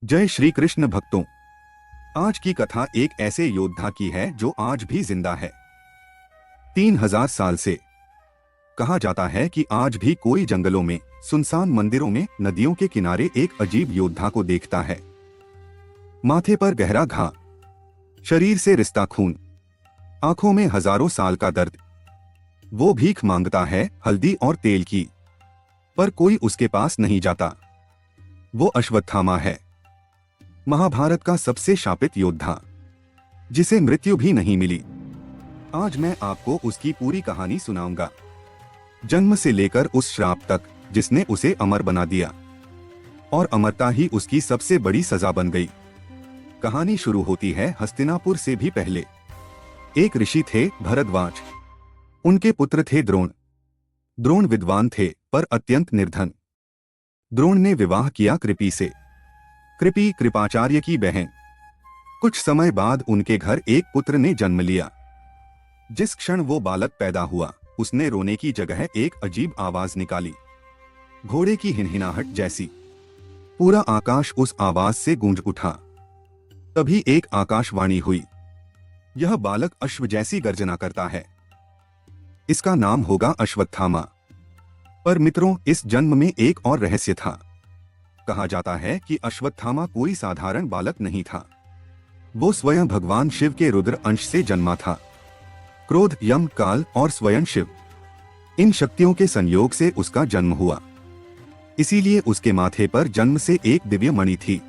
जय श्री कृष्ण भक्तों। आज की कथा एक ऐसे योद्धा की है जो आज भी जिंदा है 3000 साल से। कहा जाता है कि आज भी कोई जंगलों में, सुनसान मंदिरों में, नदियों के किनारे एक अजीब योद्धा को देखता है। माथे पर गहरा घा, शरीर से रिश्ता खून, आंखों में हजारों साल का दर्द। वो भीख मांगता है हल्दी और तेल की, पर कोई उसके पास नहीं जाता। वो अश्वत्थामा है, महाभारत का सबसे शापित योद्धा, जिसे मृत्यु भी नहीं मिली। आज मैं आपको उसकी पूरी कहानी सुनाऊंगा, जन्म से लेकर उस श्राप तक जिसने उसे अमर बना दिया, और अमरता ही उसकी सबसे बड़ी सजा बन गई। कहानी शुरू होती है हस्तिनापुर से भी पहले। एक ऋषि थे भरद्वाज। उनके पुत्र थे द्रोण। द्रोण विद्वान थे पर अत्यंत निर्धन। द्रोण ने विवाह किया कृपि से। कृपि कृपाचार्य की बहन। कुछ समय बाद उनके घर एक पुत्र ने जन्म लिया। जिस क्षण वो बालक पैदा हुआ, उसने रोने की जगह एक अजीब आवाज निकाली, घोड़े की हिनहिनाहट जैसी। पूरा आकाश उस आवाज से गूंज उठा। तभी एक आकाशवाणी हुई, यह बालक अश्व जैसी गर्जना करता है, इसका नाम होगा अश्वत्थामा। पर मित्रों, इस जन्म में एक और रहस्य था। कहा जाता है कि अश्वत्थामा कोई साधारण बालक नहीं था। वो स्वयं भगवान शिव के रुद्र अंश से जन्मा था। क्रोध, यम, काल और स्वयं शिव, इन शक्तियों के संयोग से उसका जन्म हुआ। इसीलिए उसके माथे पर जन्म से एक दिव्य मणि थी,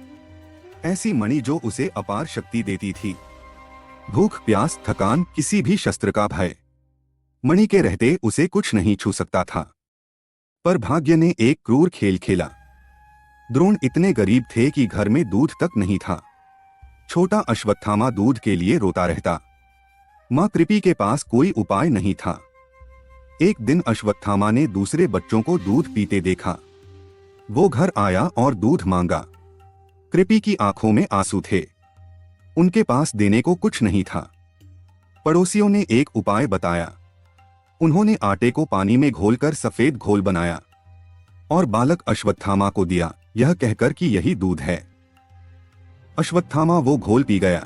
ऐसी मणि जो उसे अपार शक्ति देती थी। भूख, प्यास, थकान, किसी भी शस्त्र का भय, मणि के रहते उसे कुछ नहीं छू सकता था। पर भाग्य ने एक क्रूर खेल खेला। द्रोण इतने गरीब थे कि घर में दूध तक नहीं था। छोटा अश्वत्थामा दूध के लिए रोता रहता। मां कृपि के पास कोई उपाय नहीं था। एक दिन अश्वत्थामा ने दूसरे बच्चों को दूध पीते देखा। वो घर आया और दूध मांगा। कृपि की आंखों में आंसू थे, उनके पास देने को कुछ नहीं था। पड़ोसियों ने एक उपाय बताया। उन्होंने आटे को पानी में घोलकर सफेद घोल बनाया और बालक अश्वत्थामा को दिया, यह कहकर कि यही दूध है। अश्वत्थामा वो घोल पी गया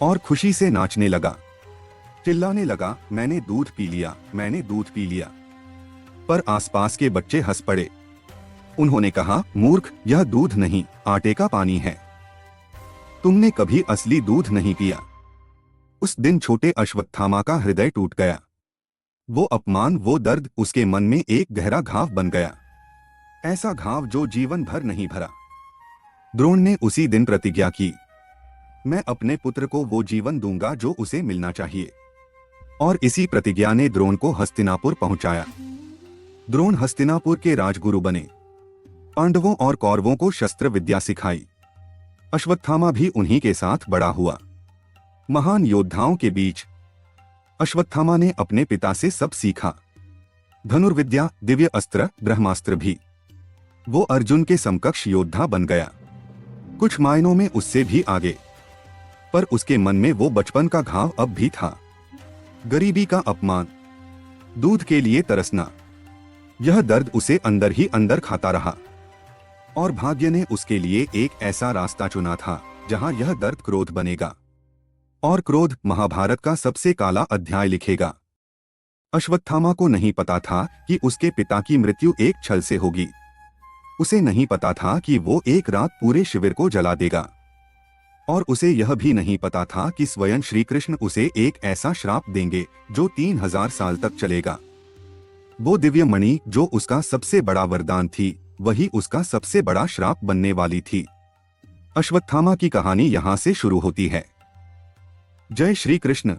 और खुशी से नाचने लगा, चिल्लाने लगा, मैंने दूध पी लिया, मैंने दूध पी लिया। पर आसपास के बच्चे हंस पड़े। उन्होंने कहा, मूर्ख, यह दूध नहीं, आटे का पानी है, तुमने कभी असली दूध नहीं पिया। उस दिन छोटे अश्वत्थामा का हृदय टूट गया। वो अपमान, वो दर्द उसके मन में एक गहरा घाव बन गया, ऐसा घाव जो जीवन भर नहीं भरा। द्रोण ने उसी दिन प्रतिज्ञा की, मैं अपने पुत्र को वो जीवन दूंगा जो उसे मिलना चाहिए। और इसी प्रतिज्ञा ने द्रोण को हस्तिनापुर पहुंचाया। द्रोण हस्तिनापुर के राजगुरु बने। पांडवों और कौरवों को शस्त्र विद्या सिखाई। अश्वत्थामा भी उन्हीं के साथ बड़ा हुआ। महान योद्धाओं के बीच अश्वत्थामा ने अपने पिता से सब सीखा, धनुर्विद्या, दिव्य अस्त्र, ब्रह्मास्त्र भी। वो अर्जुन के समकक्ष योद्धा बन गया, कुछ मायनों में उससे भी आगे। पर उसके मन में वो बचपन का घाव अब भी था, गरीबी का अपमान, दूध के लिए तरसना। यह दर्द उसे अंदर ही अंदर खाता रहा। और भाग्य ने उसके लिए एक ऐसा रास्ता चुना था जहां यह दर्द क्रोध बनेगा, और क्रोध महाभारत का सबसे काला अध्याय लिखेगा। अश्वत्थामा को नहीं पता था कि उसके पिता की मृत्यु एक छल से होगी। उसे नहीं पता था कि वो एक रात पूरे शिविर को जला देगा। और उसे यह भी नहीं पता था कि स्वयं श्री कृष्ण उसे एक ऐसा श्राप देंगे जो 3000 साल तक चलेगा। वो दिव्य मणि जो उसका सबसे बड़ा वरदान थी, वही उसका सबसे बड़ा श्राप बनने वाली थी। अश्वत्थामा की कहानी यहां से शुरू होती है। जय श्री कृष्ण।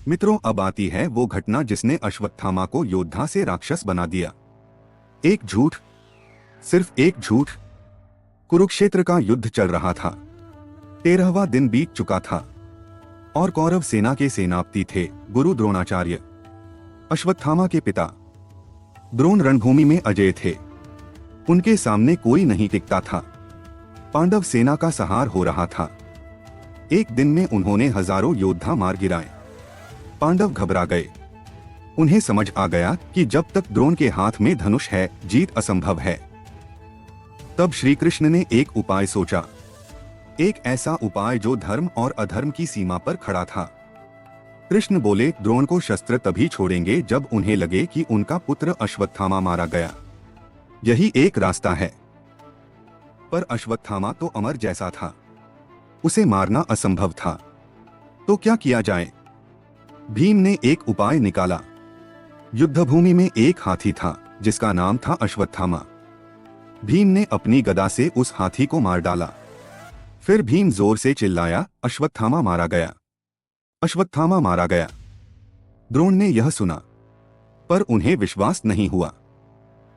मित्रों, अब आती है वो घटना जिसने अश्वत्थामा को योद्धा से राक्षस बना दिया। एक झूठ, सिर्फ एक झूठ। कुरुक्षेत्र का युद्ध चल रहा था। 13वां दिन बीत चुका था और कौरव सेना के सेनापति थे गुरु द्रोणाचार्य, अश्वत्थामा के पिता। द्रोण रणभूमि में अजेय थे, उनके सामने कोई नहीं टिकता था। पांडव सेना का संहार हो रहा था। एक दिन में उन्होंने हजारों योद्धा मार गिराए। पांडव घबरा गए। उन्हें समझ आ गया कि जब तक द्रोण के हाथ में धनुष है, जीत असंभव है। तब श्री कृष्ण ने एक उपाय सोचा, एक ऐसा उपाय जो धर्म और अधर्म की सीमा पर खड़ा था। कृष्ण बोले, द्रोण को शस्त्र तभी छोड़ेंगे जब उन्हें लगे कि उनका पुत्र अश्वत्थामा मारा गया। यही एक रास्ता है। पर अश्वत्थामा तो अमर जैसा था, उसे मारना असंभव था। तो क्या किया जाए? भीम ने एक उपाय निकाला। युद्धभूमि में एक हाथी था जिसका नाम था अश्वत्थामा। भीम ने अपनी गदा से उस हाथी को मार डाला। फिर भीम जोर से चिल्लाया, अश्वत्थामा मारा गया, अश्वत्थामा मारा गया। द्रोण ने यह सुना, पर उन्हें विश्वास नहीं हुआ।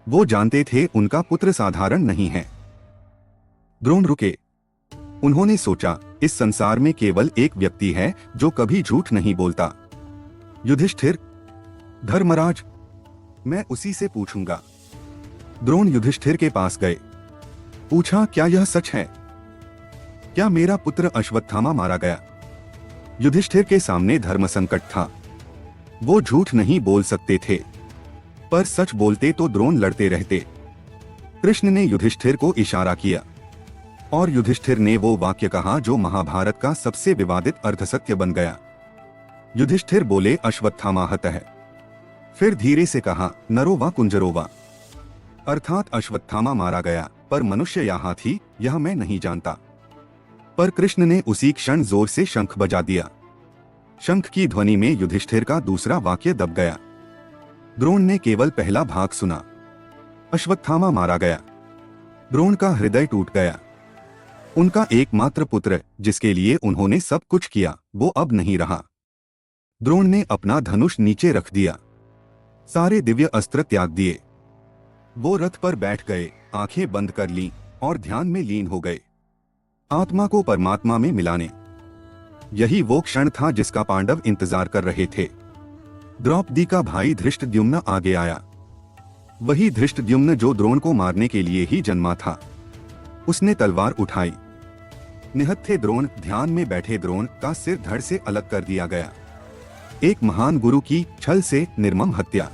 वो जानते थे उनका पुत्र साधारण नहीं है। द्रोण रुके। उन्होंने सोचा, इस संसार में केवल एक व्यक्ति है जो कभी झूठ नहीं बोलता, युधिष्ठिर। धर्मराज, मैं उसी से पूछूंगा। द्रोण युधिष्ठिर के पास गए। पूछा, क्या यह सच है? क्या मेरा पुत्र अश्वत्थामा मारा गया? युधिष्ठिर के सामने धर्म संकट था। वो झूठ नहीं बोल सकते थे, पर सच बोलते तो द्रोण लड़ते रहते। कृष्ण ने युधिष्ठिर को इशारा किया और युधिष्ठिर ने वो वाक्य कहा जो महाभारत का सबसे विवादित अर्धसत्य बन गया। युधिष्ठिर बोले, अश्वत्थामा हतः है। फिर धीरे से कहा, नरो वा कुंजरो वा, अर्थात अश्वत्थामा मारा गया, पर मनुष्य या हाथी यह मैं नहीं जानता। पर कृष्ण ने उसी क्षण जोर से शंख बजा दिया। शंख की ध्वनि में युधिष्ठिर का दूसरा वाक्य दब गया। द्रोण ने केवल पहला भाग सुना, अश्वत्थामा मारा गया। द्रोण का हृदय टूट गया। उनका एकमात्र पुत्र, जिसके लिए उन्होंने सब कुछ किया, वो अब नहीं रहा। द्रोण ने अपना धनुष नीचे रख दिया, सारे दिव्य अस्त्र त्याग दिए। वो रथ पर बैठ गए, आंखें बंद कर लीं और ध्यान में लीन हो गए, आत्मा को परमात्मा में मिलाने। यही वो क्षण था जिसका पांडव इंतजार कर रहे थे। द्रौपदी का भाई धृष्टद्युम्न आगे आया, वही धृष्टद्युम्न जो द्रोण को मारने के लिए ही जन्मा था। उसने तलवार उठाई। निहत्थे द्रोण, ध्यान में बैठे द्रोण का सिर धड़ से अलग कर दिया गया। एक महान गुरु की छल से निर्मम हत्या।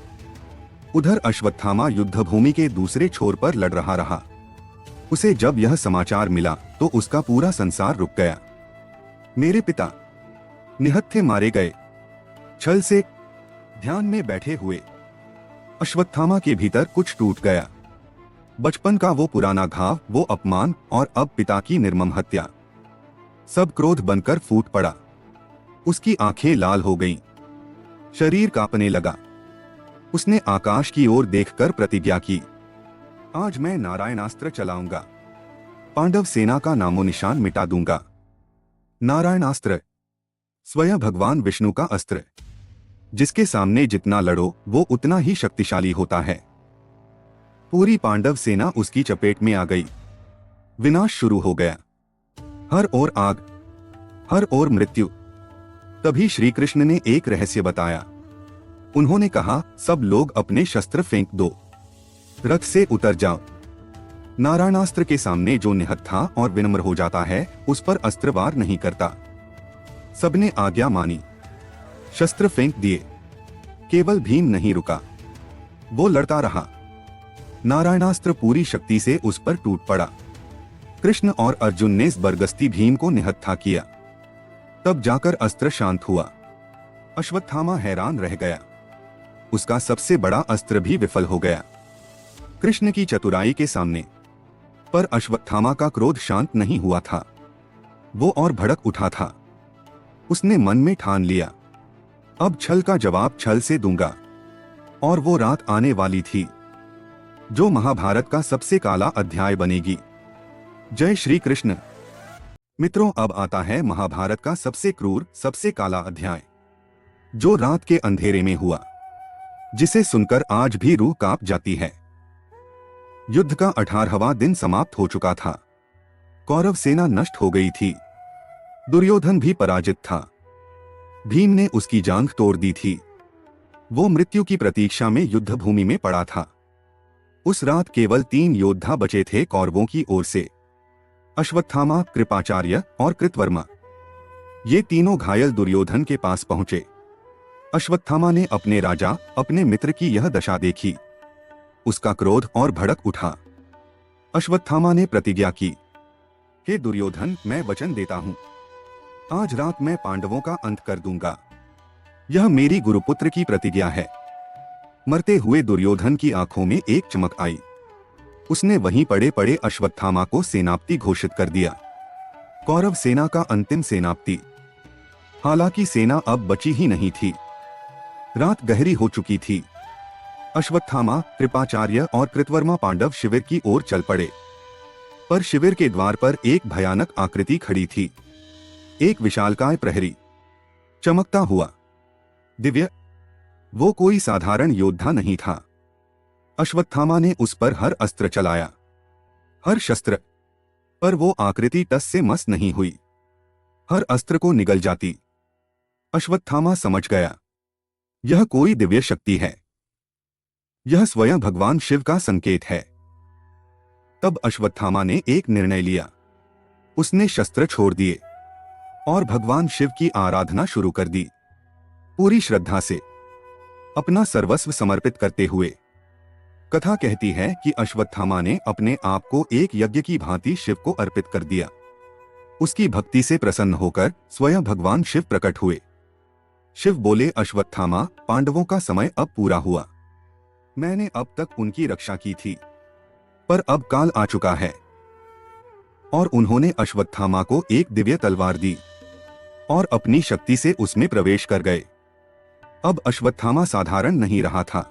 उधर अश्वत्थामा युद्धभूमि के दूसरे छोर पर लड़ रहा रहा। उसे जब यह समाचार मिला तो उसका पूरा संसार रुक गया। मेरे पिता निहत्थे मारे गए, छल से। ध्यान में बैठे हुए अश्वत्थामा के भीतर कुछ टूट गया। बचपन का वो पुराना घाव, वो अपमान, और अब पिता की निर्मम हत्या। सब क्रोध बनकर फूट पड़ा। उसकी आंखें लाल हो गईं, शरीर कांपने लगा। उसने आकाश की ओर देखकर प्रतिज्ञा की, आज मैं नारायणास्त्र चलाऊंगा, पांडव सेना का नामो निशान मिटा दूंगा। नारायणास्त्र स्वयं भगवान विष्णु का अस्त्र, जिसके सामने जितना लड़ो वो उतना ही शक्तिशाली होता है। पूरी पांडव सेना उसकी चपेट में आ गई। विनाश शुरू हो गया। हर ओर आग, हर ओर मृत्यु। तभी श्री कृष्ण ने एक रहस्य बताया। उन्होंने कहा, सब लोग अपने शस्त्र फेंक दो, रथ से उतर जाओ। नारायणास्त्र के सामने जो निहत्था और विनम्र हो जाता है, उस पर अस्त्र वार नहीं करता। सबने आज्ञा मानी, शस्त्र फेंक दिए। केवल भीम नहीं रुका, वो लड़ता रहा। नारायणास्त्र पूरी शक्ति से उस पर टूट पड़ा। कृष्ण और अर्जुन ने जबरदस्ती भीम को निहत्था किया। तब जाकर अस्त्र शांत हुआ। अश्वत्थामा हैरान रह गया। उसका सबसे बड़ा अस्त्र भी विफल हो गया कृष्ण की चतुराई के सामने। पर अश्वत्थामा का क्रोध शांत नहीं हुआ था। वो और भड़क उठा था। उसने मन में ठान लिया, अब छल का जवाब छल से दूंगा। और वो रात आने वाली थी जो महाभारत का सबसे काला अध्याय बनेगी। जय श्री कृष्ण। मित्रों, अब आता है महाभारत का सबसे क्रूर, सबसे काला अध्याय, जो रात के अंधेरे में हुआ, जिसे सुनकर आज भी रूह कांप जाती है। युद्ध का 18वां दिन समाप्त हो चुका था। कौरव सेना नष्ट हो गई थी। दुर्योधन भी पराजित था। भीम ने उसकी जांघ तोड़ दी थी। वो मृत्यु की प्रतीक्षा में युद्ध भूमि में पड़ा था। उस रात केवल 3 योद्धा बचे थे कौरवों की ओर से, अश्वत्थामा, कृपाचार्य और कृतवर्मा। ये तीनों घायल दुर्योधन के पास पहुंचे। अश्वत्थामा ने अपने राजा, अपने मित्र की यह दशा देखी। उसका क्रोध और भड़क उठा। अश्वत्थामा ने प्रतिज्ञा की, हे दुर्योधन, मैं वचन देता हूं, आज रात मैं पांडवों का अंत कर दूंगा। यह मेरी गुरुपुत्र की प्रतिज्ञा है। मरते हुए दुर्योधन की आंखों में एक चमक आई। उसने वहीं पड़े पड़े अश्वत्थामा को सेनापति घोषित कर दिया, कौरव सेना का अंतिम सेनापति। हालांकि सेना अब बची ही नहीं थी। रात गहरी हो चुकी थी। अश्वत्थामा, कृपाचार्य और कृतवर्मा पांडव शिविर की ओर चल पड़े। पर शिविर के द्वार पर एक भयानक आकृति खड़ी थी, एक विशालकाय प्रहरी, चमकता हुआ, दिव्य। वो कोई साधारण योद्धा नहीं था। अश्वत्थामा ने उस पर हर अस्त्र चलाया, हर शस्त्र, पर वो आकृति टस से मस नहीं हुई। हर अस्त्र को निगल जाती। अश्वत्थामा समझ गया, यह कोई दिव्य शक्ति है। यह स्वयं भगवान शिव का संकेत है। तब अश्वत्थामा ने एक निर्णय लिया। उसने शस्त्र छोड़ दिए और भगवान शिव की आराधना शुरू कर दी, पूरी श्रद्धा से, अपना सर्वस्व समर्पित करते हुए। कथा कहती है कि अश्वत्थामा ने अपने आप को एक यज्ञ की भांति शिव को अर्पित कर दिया। उसकी भक्ति से प्रसन्न होकर स्वयं भगवान शिव प्रकट हुए। शिव बोले, अश्वत्थामा, पांडवों का समय अब पूरा हुआ। मैंने अब तक उनकी रक्षा की थी, पर अब काल आ चुका है। और उन्होंने अश्वत्थामा को एक दिव्य तलवार दी और अपनी शक्ति से उसमें प्रवेश कर गए। अब अश्वत्थामा साधारण नहीं रहा था।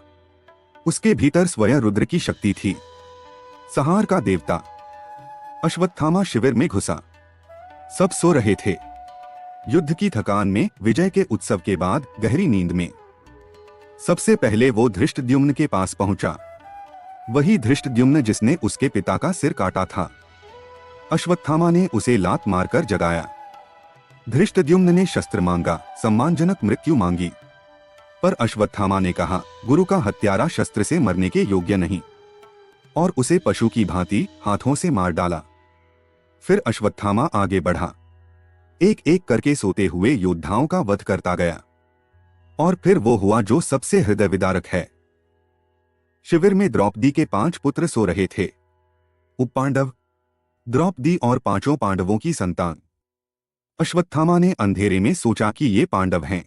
उसके भीतर स्वयं रुद्र की शक्ति थी, संहार का देवता। अश्वत्थामा शिविर में घुसा। सब सो रहे थे। युद्ध की थकान में, विजय के उत्सव के बाद गहरी नींद में। सबसे पहले वो धृष्टद्युम्न के पास पहुंचा, वही धृष्टद्युम्न जिसने उसके पिता का सिर काटा था। अश्वत्थामा ने उसे लात मारकर जगाया। धृष्टद्युम्न ने शस्त्र मांगा, सम्मानजनक मृत्यु मांगी, पर अश्वत्थामा ने कहा, गुरु का हत्यारा शस्त्र से मरने के योग्य नहीं, और उसे पशु की भांति हाथों से मार डाला। फिर अश्वत्थामा आगे बढ़ा, एक एक करके सोते हुए योद्धाओं का वध करता गया। और फिर वो हुआ जो सबसे हृदय विदारक है। शिविर में द्रौपदी के 5 पुत्र सो रहे थे। उपपांडव, द्रौपदी और 5 पांडवों की संतान। अश्वत्थामा ने अंधेरे में सोचा कि ये पांडव हैं।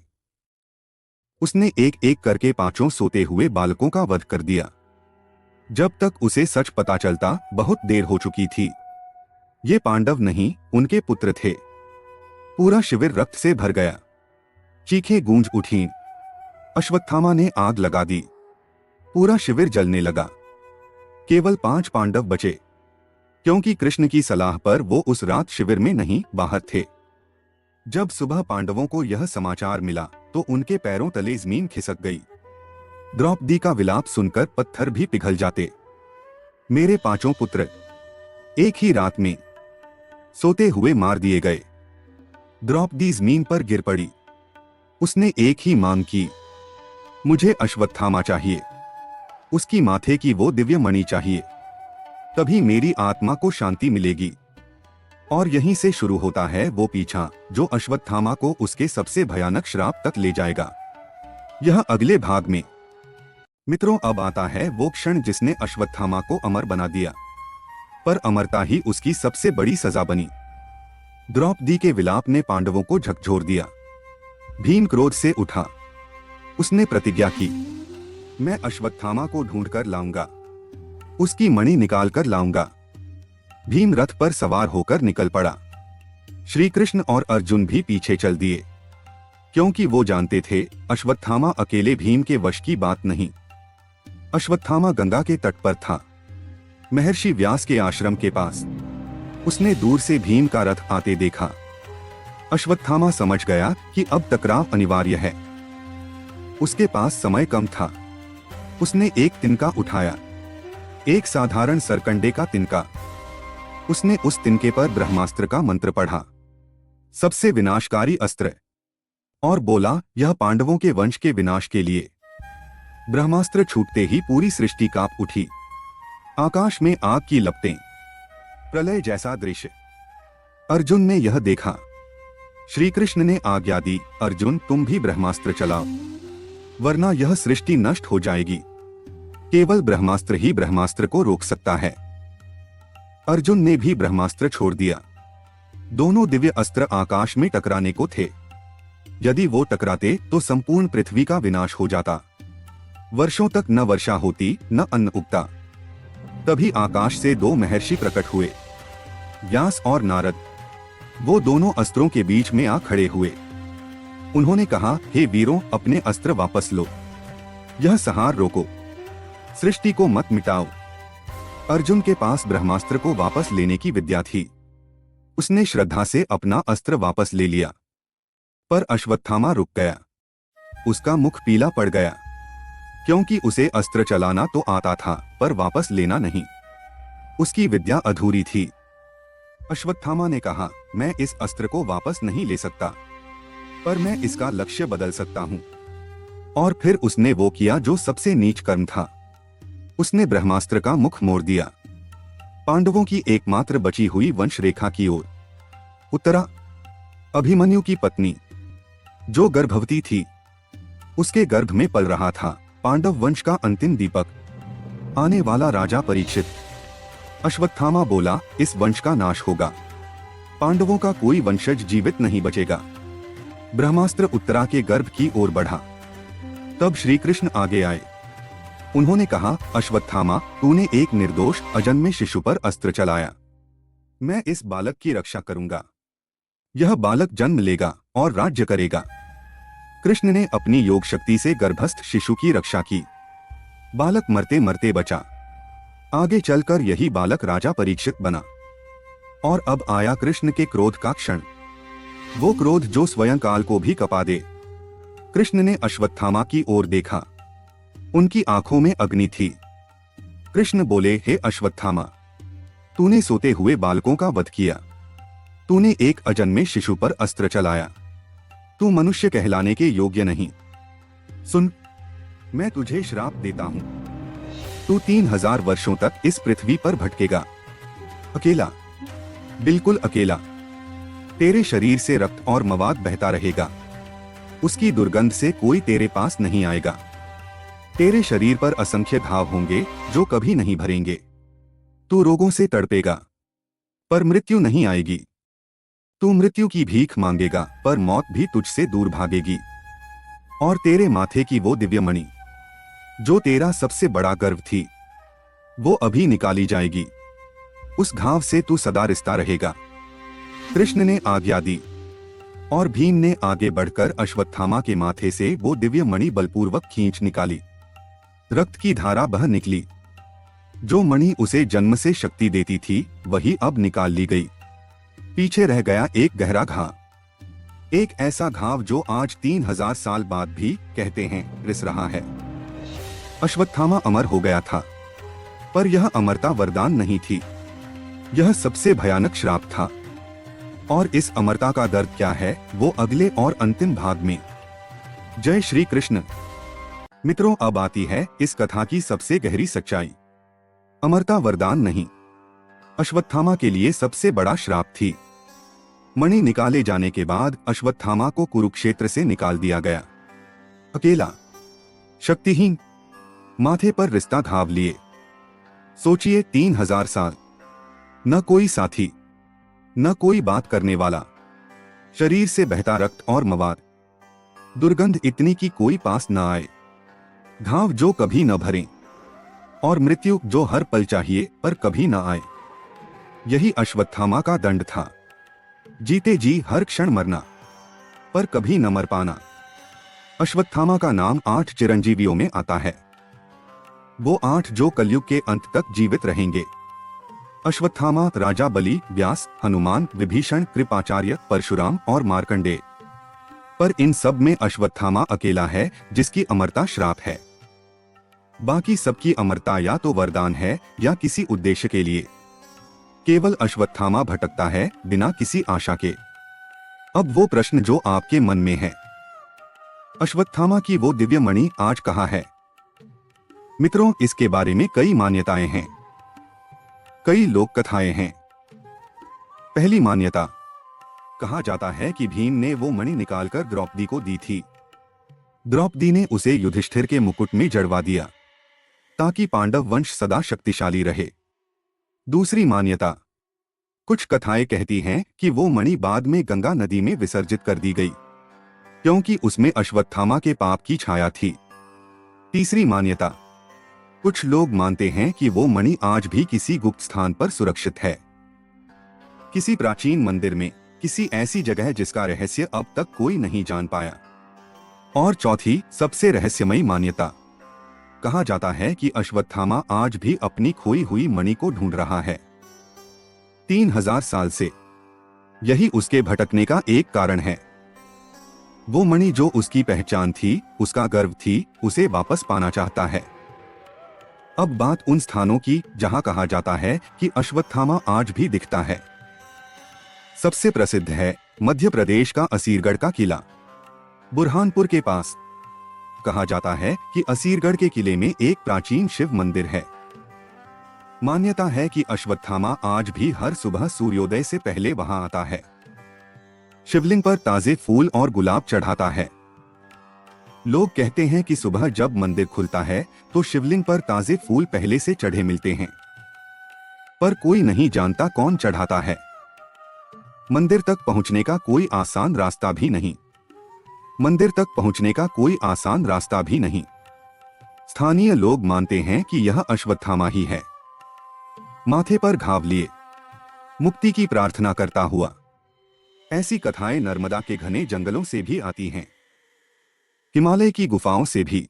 उसने एक एक करके 5 सोते हुए बालकों का वध कर दिया। जब तक उसे सच पता चलता, बहुत देर हो चुकी थी। ये पांडव नहीं, उनके पुत्र थे। पूरा शिविर रक्त से भर गया। चीखें गूंज उठीं। अश्वत्थामा ने आग लगा दी। पूरा शिविर जलने लगा। केवल 5 पांडव बचे, क्योंकि कृष्ण की सलाह पर वो उस रात शिविर में नहीं, बाहर थे। जब सुबह पांडवों को यह समाचार मिला तो उनके पैरों तले जमीन खिसक गई। द्रौपदी का विलाप सुनकर पत्थर भी पिघल जाते। मेरे 5 पुत्र एक ही रात में सोते हुए मार दिए गए। द्रौपदी जमीन पर गिर पड़ी। उसने एक ही मांग की, मुझे अश्वत्थामा चाहिए, उसकी माथे की वो दिव्य मणि चाहिए, तभी मेरी आत्मा को शांति मिलेगी। और यहीं से शुरू होता है वो पीछा जो अश्वत्थामा को उसके सबसे भयानक श्राप तक ले जाएगा। यह अगले भाग में। मित्रों, अब आता है वो क्षण जिसने अश्वत्थामा को अमर बना दिया, पर अमरता ही उसकी सबसे बड़ी सजा बनी। द्रौपदी के विलाप ने पांडवों को झकझोर दिया। भीम क्रोध से उठा। उसने प्रतिज्ञा की, मैं अश्वत्थामा को ढूंढकर लाऊंगा, उसकी मणि निकाल कर लाऊंगा। भीम रथ पर सवार होकर निकल पड़ा। श्री कृष्ण और अर्जुन भी पीछे चल दिए, क्योंकि वो जानते थे अश्वत्थामा अकेले भीम के वश की बात नहीं। अश्वत्थामा गंगा के तट पर था, महर्षि व्यास के आश्रम के पास। उसने दूर से भीम का रथ आते देखा। अश्वत्थामा समझ गया कि अब टकराव अनिवार्य है। उसके पास समय कम था। उसने एक तिनका उठाया, एक साधारण सरकंडे का तिनका। उसने उस तिनके पर ब्रह्मास्त्र का मंत्र पढ़ा, सबसे विनाशकारी अस्त्र, और बोला, यह पांडवों के वंश के विनाश के लिए। ब्रह्मास्त्र छूटते ही पूरी सृष्टि कांप उठी। आकाश में आग की लपटें, प्रलय जैसा दृश्य। अर्जुन ने यह देखा। श्री कृष्ण ने आज्ञा दी, अर्जुन तुम भी ब्रह्मास्त्र चलाओ, वरना यह सृष्टि नष्ट हो जाएगी। केवल ब्रह्मास्त्र ही ब्रह्मास्त्र को रोक सकता है। अर्जुन ने भी ब्रह्मास्त्र छोड़ दिया। दोनों दिव्य अस्त्र आकाश में टकराने को थे। यदि वो टकराते तो संपूर्ण पृथ्वी का विनाश हो जाता। वर्षों तक न वर्षा होती न अन्न उगता। तभी आकाश से दो महर्षि प्रकट हुए, व्यास और नारद। वो दोनों अस्त्रों के बीच में आ खड़े हुए। उन्होंने कहा, हे वीरों, अपने अस्त्र वापस लो। यह संहार रोको, सृष्टि को मत मिटाओ। अर्जुन के पास ब्रह्मास्त्र को वापस लेने की विद्या थी। उसने श्रद्धा से अपना अस्त्र वापस ले लिया। पर अश्वत्थामा रुक गया। उसका मुख पीला पड़ गया, क्योंकि उसे अस्त्र चलाना तो आता था पर वापस लेना नहीं। उसकी विद्या अधूरी थी। अश्वत्थामा ने कहा, मैं इस अस्त्र को वापस नहीं ले सकता, पर मैं इसका लक्ष्य बदल सकता हूँ। और फिर उसने वो किया जो सबसे नीच कर्म था। उसने ब्रह्मास्त्र का मुख मोड़ दिया। पांडवों की एकमात्र बची हुई वंश रेखा की ओर। उत्तरा, अभिमन्यु की पत्नी, जो गर्भवती थी, उसके गर्भ में पल रहा था पांडव वंश का अंतिम दीपक, आने वाला राजा परीक्षित। अश्वत्थामा बोला, इस वंश का नाश होगा। पांडवों का कोई वंशज जीवित नहीं बचेगा। ब्रह्मास्त्र उत्तरा के गर्भ की ओर बढ़ा। तब श्री कृष्ण आगे आए। उन्होंने कहा, अश्वत्थामा, तूने एक निर्दोष अजन्मे शिशु पर अस्त्र चलाया। मैं इस बालक की रक्षा करूंगा। यह बालक जन्म लेगा और राज्य करेगा। कृष्ण ने अपनी योग शक्ति से गर्भस्थ शिशु की रक्षा की। बालक मरते मरते बचा। आगे चलकर यही बालक राजा परीक्षित बना। और अब आया कृष्ण के क्रोध का क्षण, वो क्रोध जो स्वयं काल को भी कपा दे। कृष्ण ने अश्वत्थामा की ओर देखा। उनकी आंखों में अग्नि थी। कृष्ण बोले, हे अश्वत्थामा, तूने सोते हुए बालकों का वध किया। तूने एक अजन्मे शिशु पर अस्त्र चलाया। तू मनुष्य कहलाने के योग्य नहीं। सुन, मैं तुझे श्राप देता हूं। तू 3000 वर्षों तक इस पृथ्वी पर भटकेगा, अकेला, बिल्कुल अकेला। तेरे शरीर से रक्त और मवाद बहता रहेगा। उसकी दुर्गंध से कोई तेरे पास नहीं आएगा। तेरे शरीर पर असंख्य घाव होंगे जो कभी नहीं भरेंगे। तू रोगों से तड़पेगा, पर मृत्यु नहीं आएगी। तू मृत्यु की भीख मांगेगा, पर मौत भी तुझसे दूर भागेगी। और तेरे माथे की वो दिव्य मणि, जो तेरा सबसे बड़ा गर्व थी, वो अभी निकाली जाएगी। उस घाव से तू सदा रिश्ता रहेगा। कृष्ण ने आज्ञा दी और भीम ने आगे बढ़कर अश्वत्थामा के माथे से वो दिव्य मणि बलपूर्वक खींच निकाली। रक्त की धारा बह निकली। जो मणि उसे जन्म से शक्ति देती थी, वही अब निकाल ली गई। पीछे रह गया एक गहरा घाव, एक ऐसा घाव जो आज 3000 साल बाद भी कहते हैं रिस रहा है। अश्वत्थामा अमर हो गया था, पर यह अमरता वरदान नहीं थी। यह सबसे भयानक श्राप था। और इस अमरता का दर्द क्या है, वो अगले और अंतिम भाग में। जय श्री कृष्ण। मित्रों, अब आती है इस कथा की सबसे गहरी सच्चाई। अमरता वरदान नहीं, अश्वत्थामा के लिए सबसे बड़ा श्राप थी। मणि निकाले जाने के बाद अश्वत्थामा को कुरुक्षेत्र से निकाल दिया गया, अकेला, शक्तिहीन, माथे पर रिश्ता घाव लिए। सोचिए, 3000 साल, न कोई साथी, न कोई बात करने वाला, शरीर से बहता रक्त और मवाद, दुर्गंध इतनी कि कोई पास न आए, घाव जो कभी न भरे, और मृत्यु जो हर पल चाहिए पर कभी न आए। यही अश्वत्थामा का दंड था। जीते जी हर क्षण मरना, पर कभी न मर पाना। अश्वत्थामा का नाम 8 चिरंजीवियों में आता है। वो 8 जो कलयुग के अंत तक जीवित रहेंगे। अश्वत्थामा, राजा बलि, व्यास, हनुमान, विभीषण, कृपाचार्य, परशुराम और मार्कंडेय। पर इन सब में अश्वत्थामा अकेला है जिसकी अमरता श्राप है। बाकी सबकी अमरता या तो वरदान है या किसी उद्देश्य के लिए। केवल अश्वत्थामा भटकता है बिना किसी आशा के। अब वो प्रश्न जो आपके मन में है, अश्वत्थामा की वो दिव्य मणि आज कहाँ है? मित्रों, इसके बारे में कई मान्यताएं हैं, कई लोक कथाएं हैं। पहली मान्यता, कहा जाता है कि भीम ने वो मणि निकालकर द्रौपदी को दी थी। द्रौपदी ने उसे युधिष्ठिर के मुकुट में जड़वा दिया ताकि पांडव वंश सदा शक्तिशाली रहे। दूसरी मान्यता, कुछ कथाएं कहती हैं कि वो मणि बाद में गंगा नदी में विसर्जित कर दी गई क्योंकि उसमें अश्वत्थामा के पाप की छाया थी। तीसरी मान्यता, कुछ लोग मानते हैं कि वो मणि आज भी किसी गुप्त स्थान पर सुरक्षित है, किसी प्राचीन मंदिर में, किसी ऐसी जगह जिसका रहस्य अब तक कोई नहीं जान पाया। और चौथी सबसे रहस्यमयी मान्यता, कहा जाता है कि अश्वत्थामा आज भी अपनी खोई हुई मणि को ढूंढ रहा है 3000 साल से। यही उसके भटकने का एक कारण है। वो मणि जो उसकी पहचान थी, उसका गर्व थी, उसे वापस पाना चाहता है। अब बात उन स्थानों की जहां कहा जाता है कि अश्वत्थामा आज भी दिखता है। सबसे प्रसिद्ध है मध्य प्रदेश का असीरगढ़ का किला, बुरहानपुर के पास। कहा जाता है कि असीरगढ़ के किले में एक प्राचीन शिव मंदिर है। मान्यता है कि अश्वत्थामा आज भी हर सुबह सूर्योदय से पहले वहां आता है, शिवलिंग पर ताजे फूल और गुलाब चढ़ाता है। लोग कहते हैं कि सुबह जब मंदिर खुलता है तो शिवलिंग पर ताजे फूल पहले से चढ़े मिलते हैं, पर कोई नहीं जानता कौन चढ़ाता है। मंदिर तक पहुंचने का कोई आसान रास्ता भी नहीं। मंदिर तक पहुंचने का कोई आसान रास्ता भी नहीं। स्थानीय लोग मानते हैं कि यह अश्वत्थामा ही है, माथे पर घाव लिए, मुक्ति की प्रार्थना करता हुआ। ऐसी कथाएं नर्मदा के घने जंगलों से भी आती हैं, हिमालय की गुफाओं से भी।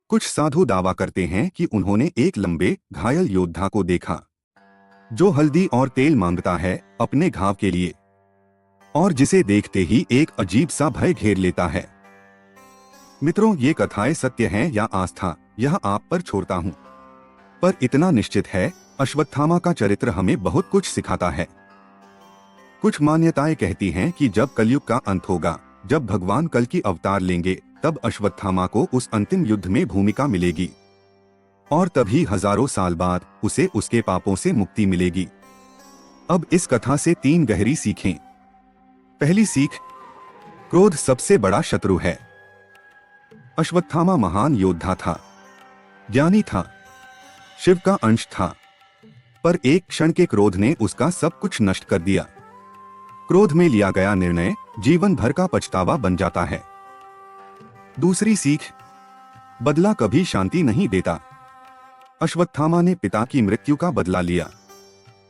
कुछ साधु दावा करते हैं कि उन्होंने एक लंबे घायल योद्धा को देखा जो हल्दी और तेल मांगता है अपने घाव के लिए, और जिसे देखते ही एक अजीब सा भय घेर लेता है। मित्रों, ये कथाएं सत्य हैं या आस्था, यह आप पर छोड़ता हूं, पर इतना निश्चित है अश्वत्थामा का चरित्र हमें बहुत कुछ सिखाता है। कुछ मान्यताएं कहती हैं कि जब कलयुग का अंत होगा, जब भगवान कल की अवतार लेंगे, तब अश्वत्थामा को उस अंतिम युद्ध में भूमिका मिलेगी और तभी हजारों साल बाद उसे उसके पापों से मुक्ति मिलेगी। अब इस कथा से 3 गहरी सीखें। पहली सीख, क्रोध सबसे बड़ा शत्रु है। अश्वत्थामा महान योद्धा था, ज्ञानी था, शिव का अंश था, पर एक क्षण के क्रोध ने उसका सब कुछ नष्ट कर दिया। क्रोध में लिया गया निर्णय जीवन भर का पछतावा बन जाता है। दूसरी सीख, बदला कभी शांति नहीं देता। अश्वत्थामा ने पिता की मृत्यु का बदला लिया,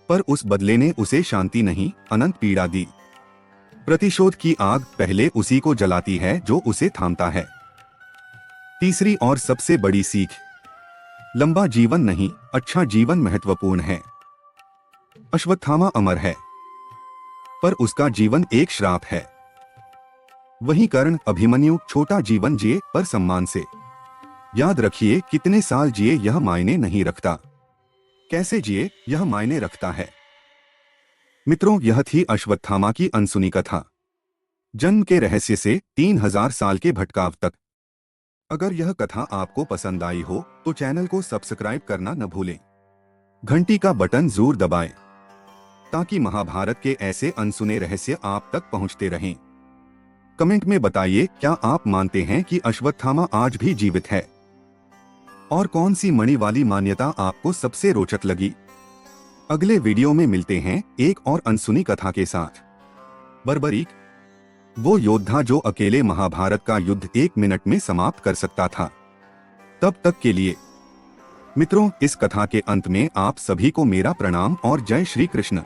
पर उस बदले ने उसे शांति नहीं, अनंत पीड़ा दी। प्रतिशोध की आग पहले उसी को जलाती है जो उसे थामता है। तीसरी और सबसे बड़ी सीख, लंबा जीवन नहीं, अच्छा जीवन महत्वपूर्ण है। अश्वत्थामा अमर है, पर उसका जीवन एक श्राप है। वहीं कर्ण, अभिमन्यु छोटा जीवन जिए पर सम्मान से। याद रखिए, कितने साल जिए यह मायने नहीं रखता, कैसे जिए यह मायने रखता है। मित्रों, यह थी अश्वत्थामा की अनसुनी कथा, जन्म के रहस्य से 3000 साल के भटकाव तक। अगर यह कथा आपको पसंद आई हो तो चैनल को सब्सक्राइब करना न भूलें। घंटी का बटन जरूर दबाएं ताकि महाभारत के ऐसे अनसुने रहस्य आप तक पहुंचते रहें। कमेंट में बताइए, क्या आप मानते हैं कि अश्वत्थामा आज भी जीवित है? और कौन सी मणि वाली मान्यता आपको सबसे रोचक लगी? अगले वीडियो में मिलते हैं एक और अनसुनी कथा के साथ। बर्बरीक, वो योद्धा जो अकेले महाभारत का युद्ध 1 मिनट में समाप्त कर सकता था। तब तक के लिए मित्रों, इस कथा के अंत में आप सभी को मेरा प्रणाम और जय श्री कृष्ण।